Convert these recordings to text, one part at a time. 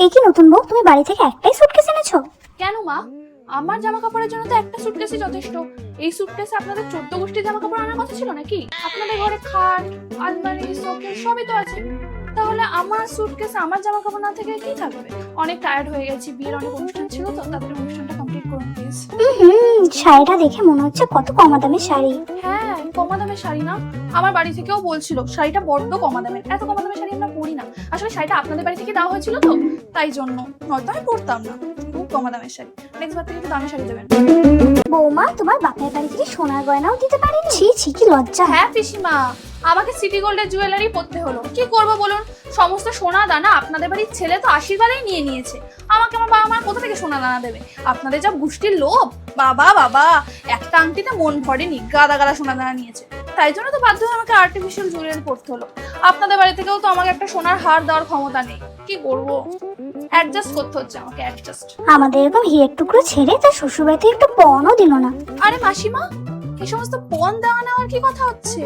এই কি নতুন বউ, তুমি বাড়ি থেকে একটাই সুটকেস এনেছো? কেন মা, আমার জামা কাপড়ের জন্য তো একটা সুটকেসই যথেষ্ট। এই সুটকেসে আপনাদের 14 গোষ্ঠীর জামা কাপড় আনার কথা ছিল নাকি? আপনাদের ঘরে খাট, আলমারি, শোকেস সবই তো আছে। তাহলে আমার সুটকেসে আমার জামা কাপড় না থেকে কি থাকবে? অনেক টায়ার্ড হয়ে গেছি, বিয়ের অনেক অনুষ্ঠান ছিল তো, তাদের অনুষ্ঠানটা কমপ্লিট করুন প্লিজ। শাড়িটা দেখে মনে হচ্ছে কত কম দামের শাড়ি। হ্যাঁ, কমা দামের শাড়ি না? আমার বাড়ি থেকেও বলছিল শাড়িটা বড্ড কমা দামের। এত কমা দামের শাড়ি আমরা পরি না। আসলে শাড়িটা আপনাদের বাড়ি থেকে দেওয়া হয়েছিল তো, তাই জন্য নয়তো আমি পরতাম না। খুব কমা দামের শাড়ি। নেক্সট বার থেকে একটু দামি শাড়ি দেবেন। বৌমা, তোমার বাপের বাড়ি থেকে সোনার গয়নাও দিতে পারেনি? ছি ছি, কি লজ্জা। হ্যাঁ পিসিমা, আমাকে সিটি গোল্ডের জুয়েলারি পরতে হলো। কি করব বলুন, সমস্ত সোনা দানা আপনাদের বাড়ির ছেলে তো আশীর্বাদেই নিয়ে নিয়েছে। আমাকে আমার বাবা মা কোথা থেকে সোনা দানা দেবে? আপনাদের যা গোষ্ঠীর লোভ, বাবা বাবা, একটা আংটিতে মন ভরেনি, গাদা গাদা সোনা দানা নিয়েছে। তাই জন্য তো বাধ্য হয়ে আমাকে আর্টিফিশিয়াল জুয়েলারি পরতে হলো। আপনাদের বাড়ি থেকেও তো আমাকে একটা সোনার হার দেওয়ার ক্ষমতা নেই। কি করব, অ্যাডজাস্ট করতে হচ্ছে আমাকে, অ্যাডজাস্ট। আমাদের এরকম হিরের টুকরো ছেড়ে তার শ্বশুর বাড়িতে একটু পণও দিল না। আরে মাসিমা, এই সমস্ত পণ দেওয়া নেওয়ার কি কথা হচ্ছে?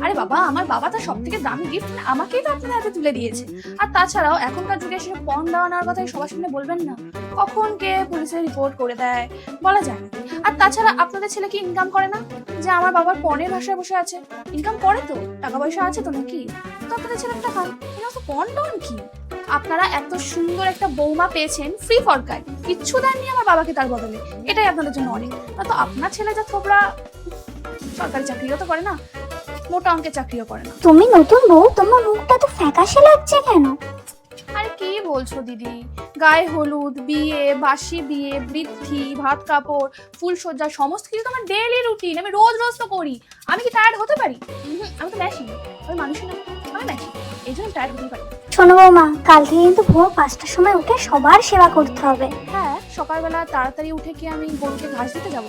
আরে বাবা, আমার বাবা তার সব থেকে দামি গিফট আমাকেই তো আপনাদের হাতে তুলে দিয়েছে। আর তাছাড়াও এখনকার যুগে এসে পণ দেওয়া নেওয়ার কথা সবার সামনে বলবেন না, কখন কে পুলিশে রিপোর্ট করে দেয় বলা যায় না। আর তাছাড়া আপনাদের ছেলে কি ইনকাম করে না যে আমার বাবার পণের ভাষায় বসে আছে? ইনকাম করে তো, টাকা পয়সা আছে তো নাকি? তো আপনাদের ছেলেটা খান, পণ টন কি? আপনারা এত সুন্দর একটা বৌমা পেয়েছেন ফ্রি ফর গাইড, কিচ্ছু দেননি আমার বাবাকে তার বদলে। এটাই আপনাদের জন্য অনেক। তো আপনার ছেলে যা থোবরা, সরকারি চাকরিও তো করে না, মোটা অঙ্কের চাকরিও করে না। তুমি নতুন বউ, তোমার মুখটা তো ফ্যাকাশে লাগছে কেন? আরে কি বলছো দিদি, গায়ে হলুদ, বিয়ে, বাসি বিয়ে, বৃদ্ধি, ভাত কাপড়, ফুলসজ্জা সমস্ত কিছু তো আমার ডেইলি রুটিন। আমি রোজ রোজ তো করি। আমি কি টায়ার্ড হতে পারি? আমি তো মেশিন, আমি মানুষই না, আমি মেশিন। এই জন্য টায়ার্ড হতে পারি। শোনো বৌমা, কাল থেকে কিন্তু ভোর 5টার সময় উঠে সবার সেবা করতে হবে। হ্যাঁ, সকালবেলা তাড়াতাড়ি উঠে কি আমি গরুকে ঘাস দিতে যাব?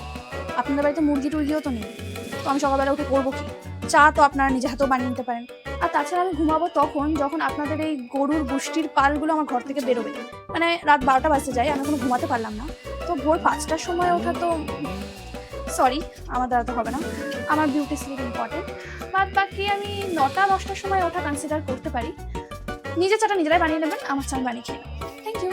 আপনাদের বাড়িতে মুরগি টুরগিও তো নেই, তো আমি সকালবেলা উঠে করবো কি? চা তো আপনারা নিজে হাতেও বানিয়ে নিতে পারেন। আর তাছাড়া আমি ঘুমাবো তখন যখন আপনাদের এই গরুর গোষ্ঠীর পালগুলো আমার ঘর থেকে বেরোবে। মানে রাত 12টা বাজতে যায়, আমি কোনো ঘুমাতে পারলাম না। তো ভোর 5টার সময় ওঠা তো সরি, আমার দ্বারা তো হবে না। আমার বিউটি স্লিপ ইম্পর্টেন্ট। বাদ বাকি আমি 9টা 10টার সময় ওঠা কনসিডার করতে পারি। নিজের চাটা নিজেরাই বানিয়ে নেবেন, আমার চা আমি বানিয়ে খেয়ে নেব। Thank you.